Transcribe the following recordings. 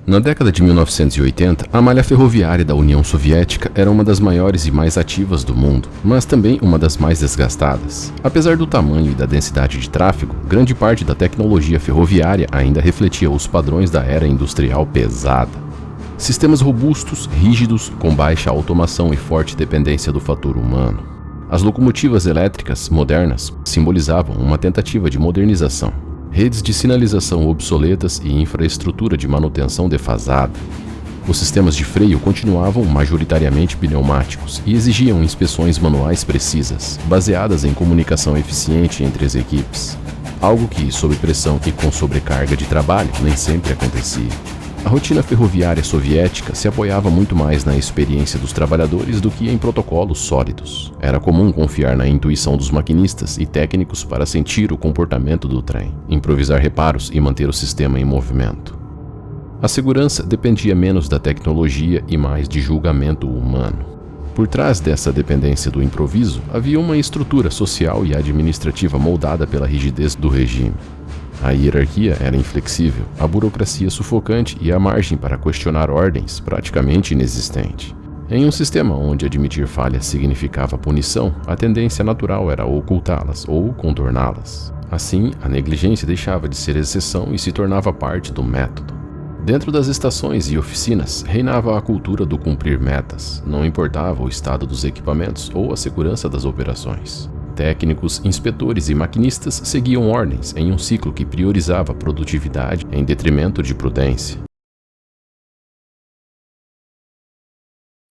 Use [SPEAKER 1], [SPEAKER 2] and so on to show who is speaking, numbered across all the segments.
[SPEAKER 1] Na década de 1980, a malha ferroviária da União Soviética era uma das maiores e mais ativas do mundo, mas também uma das mais desgastadas. Apesar do tamanho e da densidade de tráfego, grande parte da tecnologia ferroviária ainda refletia os padrões da era industrial pesada. Sistemas robustos, rígidos, com baixa automação e forte dependência do fator humano. As locomotivas elétricas modernas simbolizavam uma tentativa de modernização. Redes de sinalização obsoletas e infraestrutura de manutenção defasada. Os sistemas de freio continuavam majoritariamente pneumáticos e exigiam inspeções manuais precisas, baseadas em comunicação eficiente entre as equipes. Algo que, sob pressão e com sobrecarga de trabalho, nem sempre acontecia. A rotina ferroviária soviética se apoiava muito mais na experiência dos trabalhadores do que em protocolos sólidos. Era comum confiar na intuição dos maquinistas e técnicos para sentir o comportamento do trem, improvisar reparos e manter o sistema em movimento. A segurança dependia menos da tecnologia e mais de julgamento humano. Por trás dessa dependência do improviso, havia uma estrutura social e administrativa moldada pela rigidez do regime. A hierarquia era inflexível, a burocracia sufocante e a margem para questionar ordens praticamente inexistente. Em um sistema onde admitir falhas significava punição, a tendência natural era ocultá-las ou contorná-las. Assim, a negligência deixava de ser exceção e se tornava parte do método. Dentro das estações e oficinas, reinava a cultura do cumprir metas, não importava o estado dos equipamentos ou a segurança das operações. Técnicos, inspetores e maquinistas seguiam ordens em um ciclo que priorizava a produtividade em detrimento de prudência.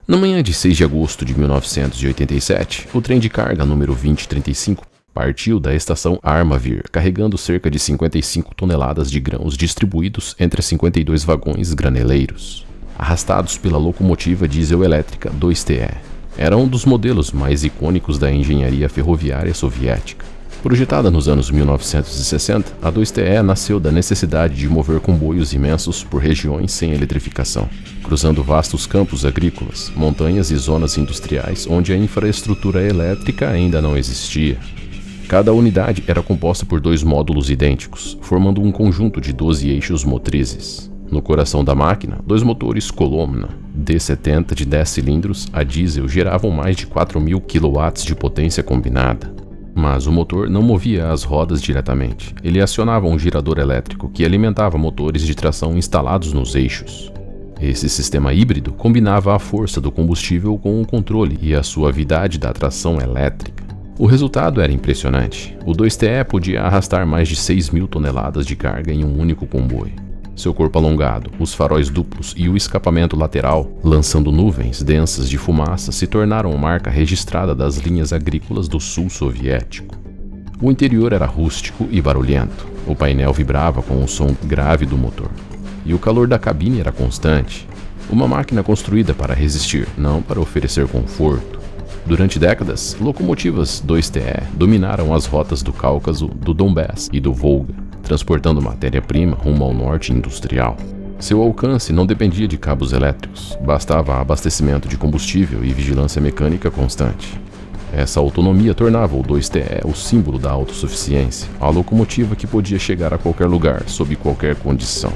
[SPEAKER 1] Na manhã de 6 de agosto de 1987, o trem de carga número 2035 partiu da estação Armavir, carregando cerca de 55 toneladas de grãos distribuídos entre 52 vagões graneleiros, arrastados pela locomotiva diesel-elétrica 2TE. Era um dos modelos mais icônicos da engenharia ferroviária soviética. Projetada nos anos 1960, a 2TE nasceu da necessidade de mover comboios imensos por regiões sem eletrificação, cruzando vastos campos agrícolas, montanhas e zonas industriais onde a infraestrutura elétrica ainda não existia. Cada unidade era composta por 2 módulos idênticos, formando um conjunto de 12 eixos motrizes. No coração da máquina, 2 motores Colomna D70 de 10 cilindros a diesel geravam mais de 4.000 kW de potência combinada. Mas o motor não movia as rodas diretamente. Ele acionava um girador elétrico que alimentava motores de tração instalados nos eixos. Esse sistema híbrido combinava a força do combustível com o controle e a suavidade da tração elétrica. O resultado era impressionante. O 2TE podia arrastar mais de 6.000 toneladas de carga em um único comboio. Seu corpo alongado, os faróis duplos e o escapamento lateral, lançando nuvens densas de fumaça, se tornaram marca registrada das linhas agrícolas do sul soviético. O interior era rústico e barulhento. O painel vibrava com o som grave do motor. E o calor da cabine era constante. Uma máquina construída para resistir, não para oferecer conforto. Durante décadas, locomotivas 2TE dominaram as rotas do Cáucaso, do Donbass e do Volga, transportando matéria-prima rumo ao norte industrial. Seu alcance não dependia de cabos elétricos, bastava abastecimento de combustível e vigilância mecânica constante. Essa autonomia tornava o 2TE o símbolo da autossuficiência, a locomotiva que podia chegar a qualquer lugar, sob qualquer condição.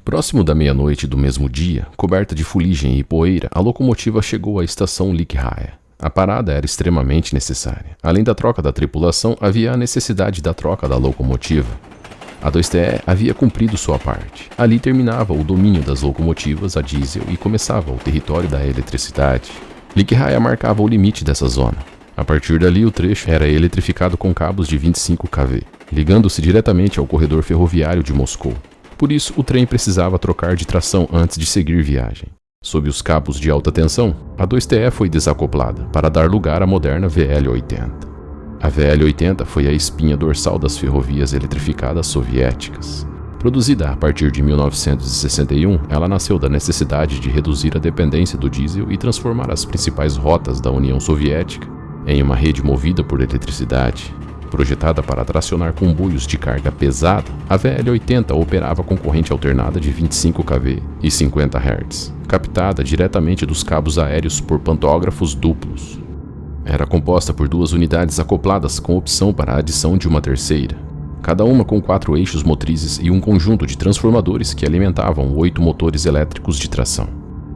[SPEAKER 1] Próximo da meia-noite do mesmo dia, coberta de fuligem e poeira, a locomotiva chegou à estação Likhaya. A parada era extremamente necessária. Além da troca da tripulação, havia a necessidade da troca da locomotiva. A 2TE havia cumprido sua parte. Ali terminava o domínio das locomotivas a diesel e começava o território da eletricidade. Likhaya marcava o limite dessa zona. A partir dali, o trecho era eletrificado com cabos de 25 kV, ligando-se diretamente ao corredor ferroviário de Moscou. Por isso, o trem precisava trocar de tração antes de seguir viagem. Sob os cabos de alta tensão, a 2TE foi desacoplada para dar lugar à moderna VL-80. A VL-80 foi a espinha dorsal das ferrovias eletrificadas soviéticas. Produzida a partir de 1961, ela nasceu da necessidade de reduzir a dependência do diesel e transformar as principais rotas da União Soviética em uma rede movida por eletricidade. Projetada para tracionar comboios de carga pesada, a VL-80 operava com corrente alternada de 25 kV e 50 Hz, captada diretamente dos cabos aéreos por pantógrafos duplos. Era composta por 2 unidades acopladas com opção para a adição de uma terceira. cada uma com 4 eixos motrizes e um conjunto de transformadores que alimentavam 8 motores elétricos de tração.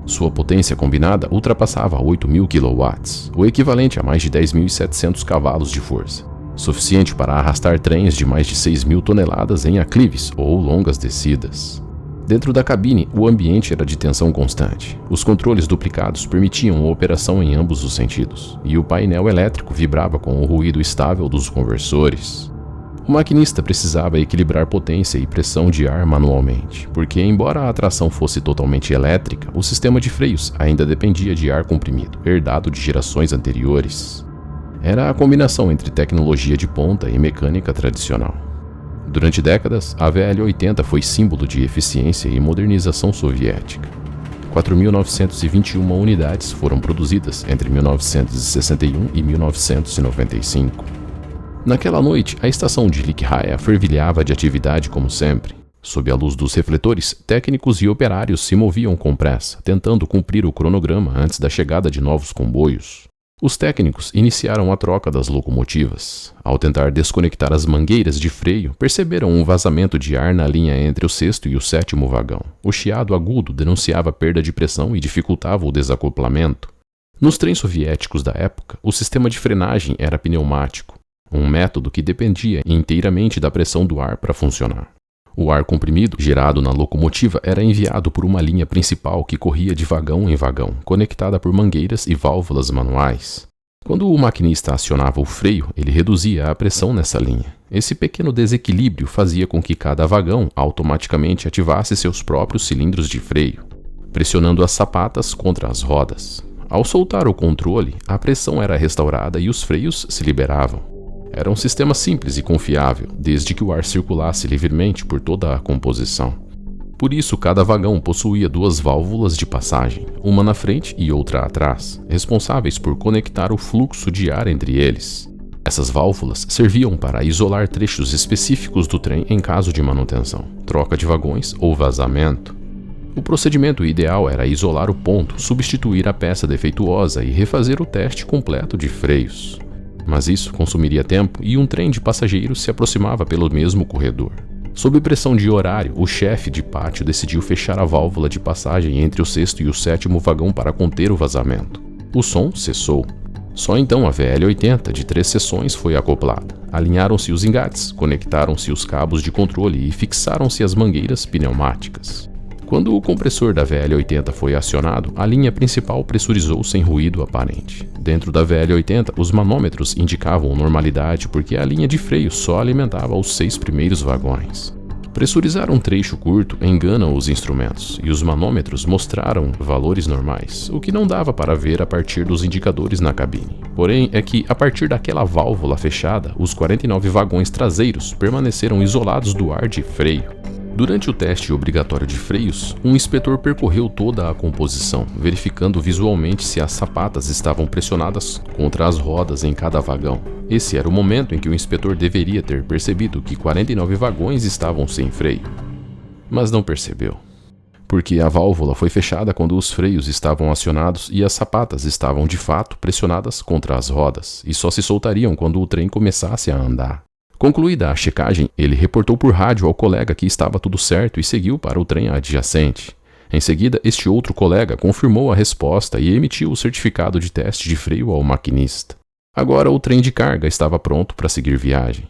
[SPEAKER 1] Sua potência combinada ultrapassava 8.000 kW, o equivalente a mais de 10.700 cavalos de força, suficiente para arrastar trens de mais de 6.000 toneladas em aclives ou longas descidas. Dentro da cabine, o ambiente era de tensão constante. Os controles duplicados permitiam a operação em ambos os sentidos, e o painel elétrico vibrava com o ruído estável dos conversores. O maquinista precisava equilibrar potência e pressão de ar manualmente, porque, embora a tração fosse totalmente elétrica, o sistema de freios ainda dependia de ar comprimido, herdado de gerações anteriores. Era a combinação entre tecnologia de ponta e mecânica tradicional. Durante décadas, a VL-80 foi símbolo de eficiência e modernização soviética. 4.921 unidades foram produzidas entre 1961 e 1995. Naquela noite, a estação de Likhaya fervilhava de atividade como sempre. Sob a luz dos refletores, técnicos e operários se moviam com pressa, tentando cumprir o cronograma antes da chegada de novos comboios. Os técnicos iniciaram a troca das locomotivas. Ao tentar desconectar as mangueiras de freio, perceberam um vazamento de ar na linha entre o 6º e o 7º vagão. O chiado agudo denunciava perda de pressão e dificultava o desacoplamento. Nos trens soviéticos da época, o sistema de frenagem era pneumático, um método que dependia inteiramente da pressão do ar para funcionar. O ar comprimido gerado na locomotiva era enviado por uma linha principal que corria de vagão em vagão, conectada por mangueiras e válvulas manuais. Quando o maquinista acionava o freio, ele reduzia a pressão nessa linha. Esse pequeno desequilíbrio fazia com que cada vagão automaticamente ativasse seus próprios cilindros de freio, pressionando as sapatas contra as rodas. Ao soltar o controle, a pressão era restaurada e os freios se liberavam. Era um sistema simples e confiável, desde que o ar circulasse livremente por toda a composição. Por isso, cada vagão possuía 2 válvulas de passagem, uma na frente e outra atrás, responsáveis por conectar o fluxo de ar entre eles. Essas válvulas serviam para isolar trechos específicos do trem em caso de manutenção, troca de vagões ou vazamento. O procedimento ideal era isolar o ponto, substituir a peça defeituosa e refazer o teste completo de freios. Mas isso consumiria tempo e um trem de passageiros se aproximava pelo mesmo corredor. Sob pressão de horário, o chefe de pátio decidiu fechar a válvula de passagem entre o 6º e o 7º vagão para conter o vazamento. O som cessou. Só então a VL-80 de 3 seções foi acoplada. Alinharam-se os engates, conectaram-se os cabos de controle e fixaram-se as mangueiras pneumáticas. Quando o compressor da VL-80 foi acionado, a linha principal pressurizou sem ruído aparente. Dentro da VL-80, os manômetros indicavam normalidade porque a linha de freio só alimentava os 6 primeiros vagões. Pressurizar um trecho curto engana os instrumentos, e os manômetros mostraram valores normais, o que não dava para ver a partir dos indicadores na cabine. Porém, é que, a partir daquela válvula fechada, os 49 vagões traseiros permaneceram isolados do ar de freio. Durante o teste obrigatório de freios, um inspetor percorreu toda a composição, verificando visualmente se as sapatas estavam pressionadas contra as rodas em cada vagão. Esse era o momento em que o inspetor deveria ter percebido que 49 vagões estavam sem freio. Mas não percebeu, porque a válvula foi fechada quando os freios estavam acionados e as sapatas estavam de fato pressionadas contra as rodas, e só se soltariam quando o trem começasse a andar. Concluída a checagem, ele reportou por rádio ao colega que estava tudo certo e seguiu para o trem adjacente. Em seguida, este outro colega confirmou a resposta e emitiu o certificado de teste de freio ao maquinista. Agora o trem de carga estava pronto para seguir viagem.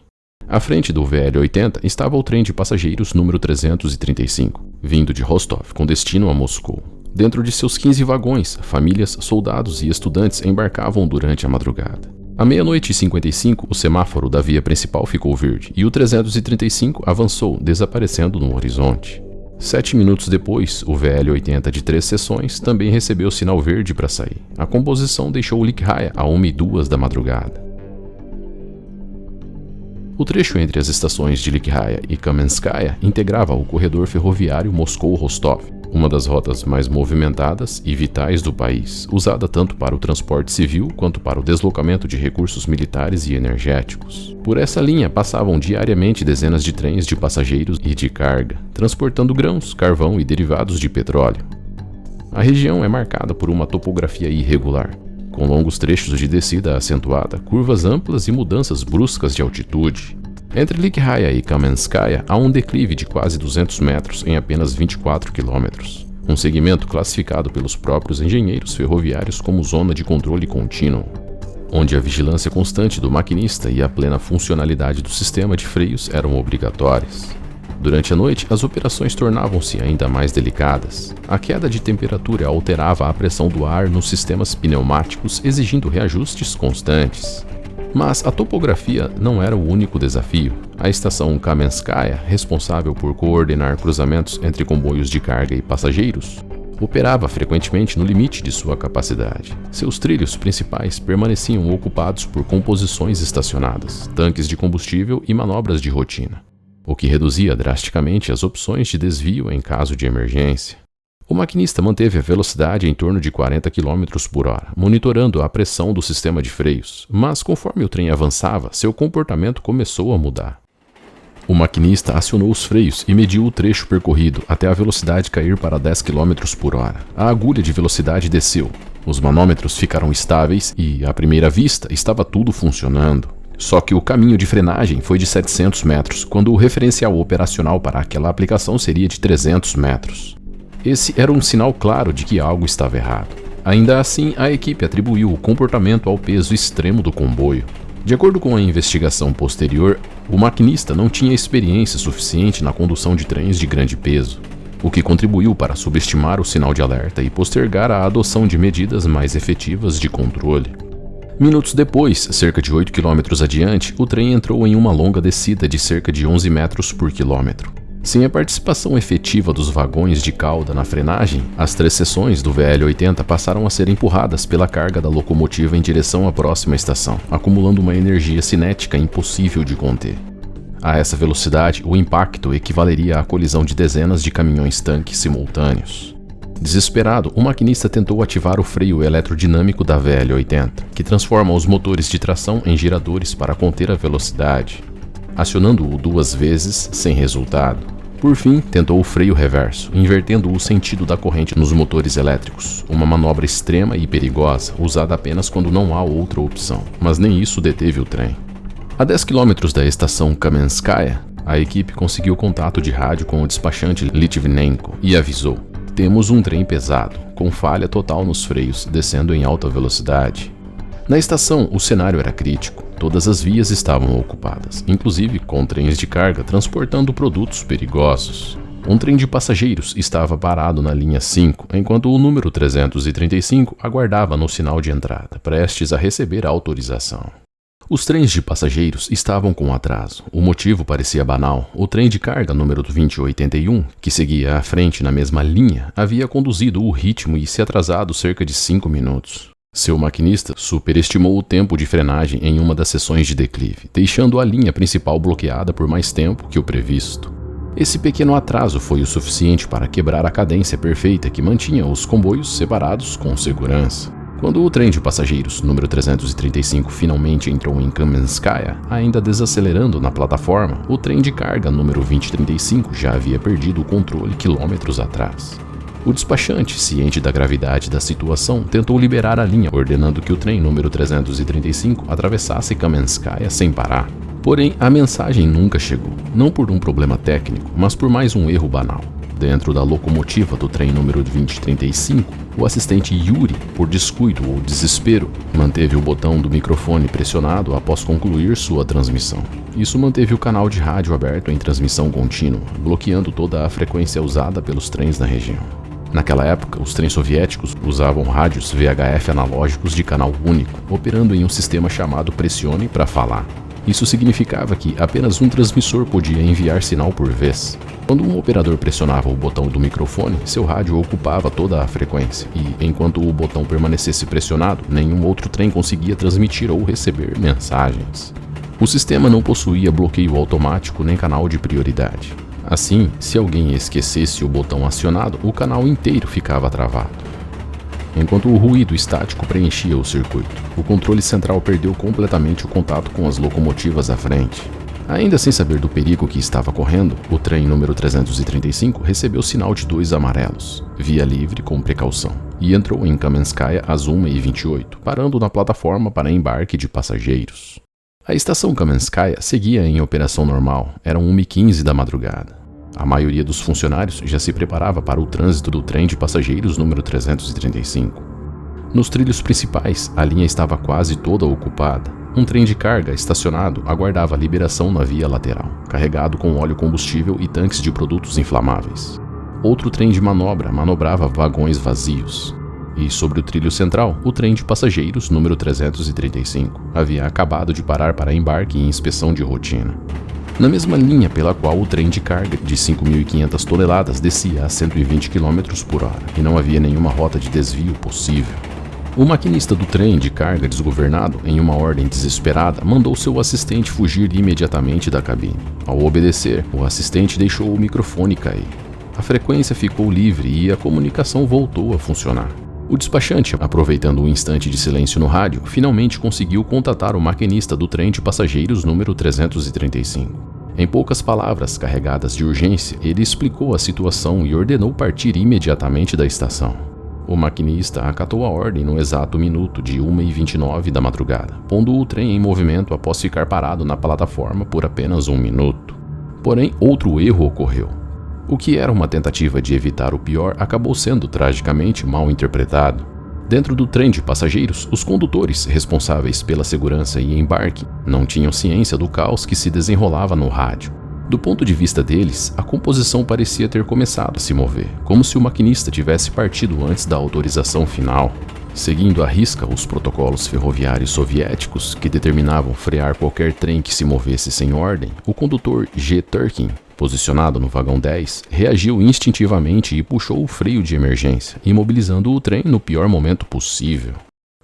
[SPEAKER 1] À frente do VL-80 estava o trem de passageiros número 335, vindo de Rostov com destino a Moscou. Dentro de seus 15 vagões, famílias, soldados e estudantes embarcavam durante a madrugada. À 00:55, o semáforo da via principal ficou verde e o 335 avançou, desaparecendo no horizonte. 7 minutos depois, o VL-80 de 3 seções também recebeu sinal verde para sair. A composição deixou Likhaya a 1:02 da madrugada. O trecho entre as estações de Likhaya e Kamenskaya integrava o corredor ferroviário Moscou-Rostov, uma das rotas mais movimentadas e vitais do país, usada tanto para o transporte civil quanto para o deslocamento de recursos militares e energéticos. Por essa linha passavam diariamente dezenas de trens de passageiros e de carga, transportando grãos, carvão e derivados de petróleo. A região é marcada por uma topografia irregular, com longos trechos de descida acentuada, curvas amplas e mudanças bruscas de altitude. Entre Likhaya e Kamenskaya há um declive de quase 200 metros em apenas 24 quilômetros, um segmento classificado pelos próprios engenheiros ferroviários como zona de controle contínuo, onde a vigilância constante do maquinista e a plena funcionalidade do sistema de freios eram obrigatórias. Durante a noite, as operações tornavam-se ainda mais delicadas. A queda de temperatura alterava a pressão do ar nos sistemas pneumáticos, exigindo reajustes constantes. Mas a topografia não era o único desafio. A estação Kamenskaya, responsável por coordenar cruzamentos entre comboios de carga e passageiros, operava frequentemente no limite de sua capacidade. Seus trilhos principais permaneciam ocupados por composições estacionadas, tanques de combustível e manobras de rotina, o que reduzia drasticamente as opções de desvio em caso de emergência. O maquinista manteve a velocidade em torno de 40 km por hora, monitorando a pressão do sistema de freios, mas conforme o trem avançava, seu comportamento começou a mudar. O maquinista acionou os freios e mediu o trecho percorrido até a velocidade cair para 10 km por hora. A agulha de velocidade desceu, os manômetros ficaram estáveis e, à primeira vista, estava tudo funcionando. Só que o caminho de frenagem foi de 700 metros, quando o referencial operacional para aquela aplicação seria de 300 metros. Esse era um sinal claro de que algo estava errado. Ainda assim, a equipe atribuiu o comportamento ao peso extremo do comboio. De acordo com a investigação posterior, o maquinista não tinha experiência suficiente na condução de trens de grande peso, o que contribuiu para subestimar o sinal de alerta e postergar a adoção de medidas mais efetivas de controle. Minutos depois, cerca de 8 km adiante, o trem entrou em uma longa descida de cerca de 11 metros por quilômetro. Sem a participação efetiva dos vagões de cauda na frenagem, as 3 seções do VL-80 passaram a ser empurradas pela carga da locomotiva em direção à próxima estação, acumulando uma energia cinética impossível de conter. A essa velocidade, o impacto equivaleria à colisão de dezenas de caminhões-tanque simultâneos. Desesperado, o maquinista tentou ativar o freio eletrodinâmico da VL-80, que transforma os motores de tração em giradores para conter a velocidade, acionando-o 2 vezes sem resultado. Por fim, tentou o freio reverso, invertendo o sentido da corrente nos motores elétricos, uma manobra extrema e perigosa, usada apenas quando não há outra opção, mas nem isso deteve o trem. A 10 km da estação Kamenskaya, a equipe conseguiu contato de rádio com o despachante Litvinenko e avisou: "Temos um trem pesado, com falha total nos freios, descendo em alta velocidade." Na estação, o cenário era crítico. Todas as vias estavam ocupadas, inclusive com trens de carga transportando produtos perigosos. Um trem de passageiros estava parado na linha 5, enquanto o número 335 aguardava no sinal de entrada, prestes a receber a autorização. Os trens de passageiros estavam com atraso. O motivo parecia banal. O trem de carga número 2081, que seguia à frente na mesma linha, havia conduzido o ritmo e se atrasado cerca de 5 minutos. Seu maquinista superestimou o tempo de frenagem em uma das seções de declive, deixando a linha principal bloqueada por mais tempo que o previsto. Esse pequeno atraso foi o suficiente para quebrar a cadência perfeita que mantinha os comboios separados com segurança. Quando o trem de passageiros número 335 finalmente entrou em Kamenskaya, ainda desacelerando na plataforma, o trem de carga número 2035 já havia perdido o controle quilômetros atrás. O despachante, ciente da gravidade da situação, tentou liberar a linha, ordenando que o trem número 335 atravessasse Kamenskaya sem parar. Porém, a mensagem nunca chegou, não por um problema técnico, mas por mais um erro banal. Dentro da locomotiva do trem número 2035, o assistente Yuri, por descuido ou desespero, manteve o botão do microfone pressionado após concluir sua transmissão. Isso manteve o canal de rádio aberto em transmissão contínua, bloqueando toda a frequência usada pelos trens na região. Naquela época, os trens soviéticos usavam rádios VHF analógicos de canal único, operando em um sistema chamado pressione para falar. Isso significava que apenas um transmissor podia enviar sinal por vez. Quando um operador pressionava o botão do microfone, seu rádio ocupava toda a frequência, e enquanto o botão permanecesse pressionado, nenhum outro trem conseguia transmitir ou receber mensagens. O sistema não possuía bloqueio automático nem canal de prioridade. Assim, se alguém esquecesse o botão acionado, o canal inteiro ficava travado. Enquanto o ruído estático preenchia o circuito, o controle central perdeu completamente o contato com as locomotivas à frente. Ainda sem saber do perigo que estava correndo, o trem número 335 recebeu sinal de 2 amarelos, via livre com precaução, e entrou em Kamenskaya às 1h28, parando na plataforma para embarque de passageiros. A estação Kamenskaya seguia em operação normal, eram 1h15 da madrugada. A maioria dos funcionários já se preparava para o trânsito do trem de passageiros número 335. Nos trilhos principais, a linha estava quase toda ocupada. Um trem de carga estacionado aguardava a liberação na via lateral, carregado com óleo combustível e tanques de produtos inflamáveis. Outro trem de manobra manobrava vagões vazios. E sobre o trilho central, o trem de passageiros número 335 havia acabado de parar para embarque e inspeção de rotina. Na mesma linha pela qual o trem de carga de 5.500 toneladas descia a 120 km por hora, e não havia nenhuma rota de desvio possível. O maquinista do trem de carga desgovernado, em uma ordem desesperada, mandou seu assistente fugir imediatamente da cabine. Ao obedecer, o assistente deixou o microfone cair. A frequência ficou livre e a comunicação voltou a funcionar. O despachante, aproveitando um instante de silêncio no rádio, finalmente conseguiu contatar o maquinista do trem de passageiros número 335. Em poucas palavras carregadas de urgência, ele explicou a situação e ordenou partir imediatamente da estação. O maquinista acatou a ordem no exato minuto de 1h29 da madrugada, pondo o trem em movimento após ficar parado na plataforma por apenas 1 minuto. Porém, outro erro ocorreu. O que era uma tentativa de evitar o pior acabou sendo tragicamente mal interpretado. Dentro do trem de passageiros, os condutores responsáveis pela segurança e embarque não tinham ciência do caos que se desenrolava no rádio. Do ponto de vista deles, a composição parecia ter começado a se mover, como se o maquinista tivesse partido antes da autorização final. Seguindo à risca os protocolos ferroviários soviéticos que determinavam frear qualquer trem que se movesse sem ordem, o condutor G. Turkin, posicionado no vagão 10, reagiu instintivamente e puxou o freio de emergência, imobilizando o trem no pior momento possível.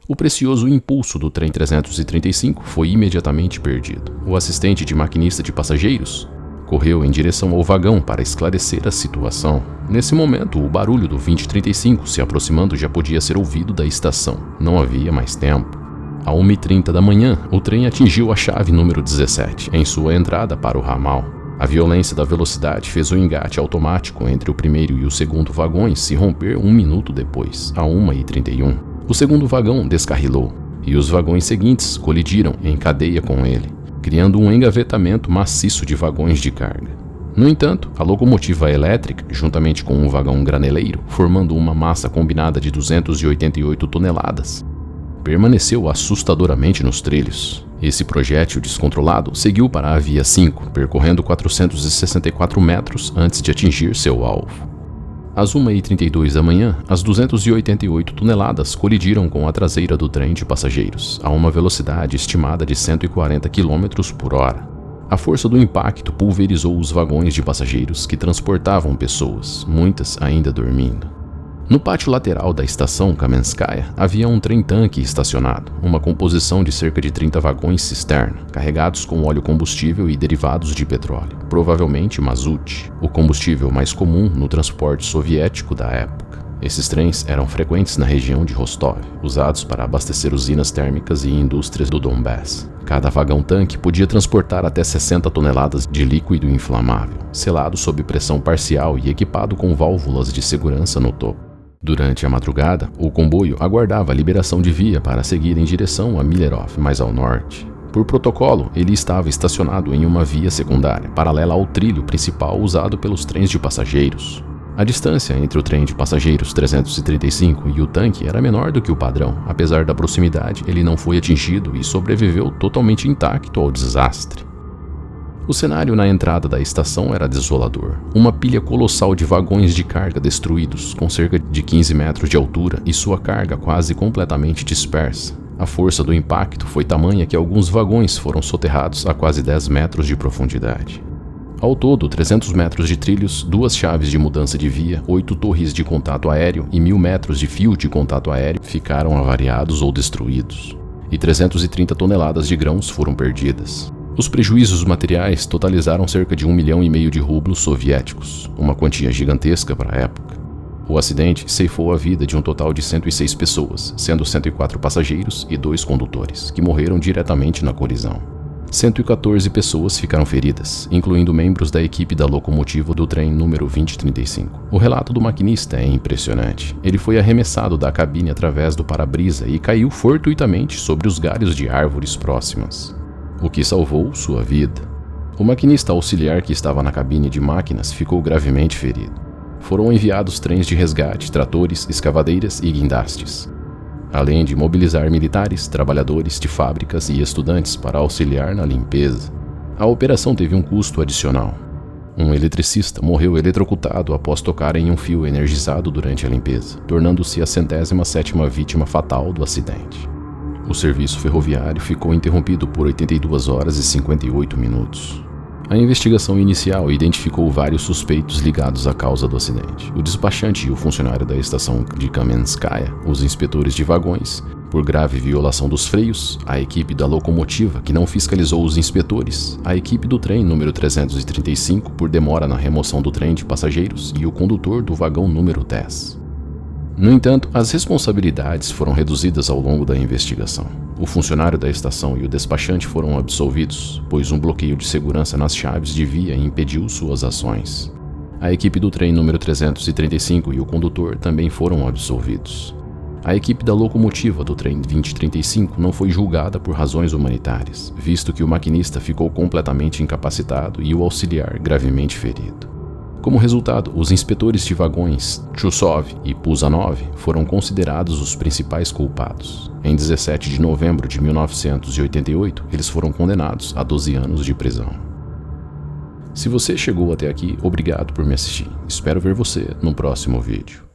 [SPEAKER 1] O precioso impulso do trem 335 foi imediatamente perdido. O assistente de maquinista de passageiros correu em direção ao vagão para esclarecer a situação. Nesse momento, o barulho do 2035 se aproximando já podia ser ouvido da estação. Não havia mais tempo. À 1h30 da manhã, o trem atingiu a chave número 17, em sua entrada para o ramal. A violência da velocidade fez o engate automático entre o primeiro e o segundo vagões se romper 1 minuto depois, a 1h31. O segundo vagão descarrilou, e os vagões seguintes colidiram em cadeia com ele, criando um engavetamento maciço de vagões de carga. No entanto, a locomotiva elétrica, juntamente com um vagão graneleiro, formando uma massa combinada de 288 toneladas, permaneceu assustadoramente nos trilhos. Esse projétil descontrolado seguiu para a via 5, percorrendo 464 metros antes de atingir seu alvo. Às 1h32 da manhã, as 288 toneladas colidiram com a traseira do trem de passageiros, a uma velocidade estimada de 140 km por hora. A força do impacto pulverizou os vagões de passageiros que transportavam pessoas, muitas ainda dormindo. No pátio lateral da estação Kamenskaya havia um trem-tanque estacionado, uma composição de cerca de 30 vagões cisterna, carregados com óleo combustível e derivados de petróleo, provavelmente mazuti, o combustível mais comum no transporte soviético da época. Esses trens eram frequentes na região de Rostov, usados para abastecer usinas térmicas e indústrias do Donbass. Cada vagão-tanque podia transportar até 60 toneladas de líquido inflamável, selado sob pressão parcial e equipado com válvulas de segurança no topo. Durante a madrugada, o comboio aguardava a liberação de via para seguir em direção a Millerov, mais ao norte. Por protocolo, ele estava estacionado em uma via secundária, paralela ao trilho principal usado pelos trens de passageiros. A distância entre o trem de passageiros 335 e o tanque era menor do que o padrão. Apesar da proximidade, ele não foi atingido e sobreviveu totalmente intacto ao desastre. O cenário na entrada da estação era desolador. Uma pilha colossal de vagões de carga destruídos, com cerca de 15 metros de altura e sua carga quase completamente dispersa. A força do impacto foi tamanha que alguns vagões foram soterrados a quase 10 metros de profundidade. Ao todo, 300 metros de trilhos, 2 chaves de mudança de via, 8 torres de contato aéreo e 1.000 metros de fio de contato aéreo ficaram avariados ou destruídos. E 330 toneladas de grãos foram perdidas. Os prejuízos materiais totalizaram cerca de 1,5 milhão de rublos soviéticos, uma quantia gigantesca para a época. O acidente ceifou a vida de um total de 106 pessoas, sendo 104 passageiros e 2 condutores, que morreram diretamente na colisão. 114 pessoas ficaram feridas, incluindo membros da equipe da locomotiva do trem número 2035. O relato do maquinista é impressionante. Ele foi arremessado da cabine através do para-brisa e caiu fortuitamente sobre os galhos de árvores próximas. o que salvou sua vida. O maquinista auxiliar que estava na cabine de máquinas ficou gravemente ferido. Foram enviados trens de resgate, tratores, escavadeiras e guindastes, além de mobilizar militares, trabalhadores de fábricas e estudantes para auxiliar na limpeza. A operação teve um custo adicional. Um eletricista morreu eletrocutado após tocar em um fio energizado durante a limpeza, tornando-se a 107ª vítima fatal do acidente. O serviço ferroviário ficou interrompido por 82 horas e 58 minutos. A investigação inicial identificou vários suspeitos ligados à causa do acidente. O despachante e o funcionário da estação de Kamenskaya, os inspetores de vagões, por grave violação dos freios, a equipe da locomotiva, que não fiscalizou os inspetores, a equipe do trem número 335 por demora na remoção do trem de passageiros e o condutor do vagão número 10. No entanto, as responsabilidades foram reduzidas ao longo da investigação. O funcionário da estação e o despachante foram absolvidos, pois um bloqueio de segurança nas chaves de via impediu suas ações. A equipe do trem número 335 e o condutor também foram absolvidos. A equipe da locomotiva do trem 2035 não foi julgada por razões humanitárias, visto que o maquinista ficou completamente incapacitado e o auxiliar gravemente ferido. Como resultado, os inspetores de vagões Chusov e Puzanov foram considerados os principais culpados. Em 17 de novembro de 1988, eles foram condenados a 12 anos de prisão. Se você chegou até aqui, obrigado por me assistir. Espero ver você no próximo vídeo.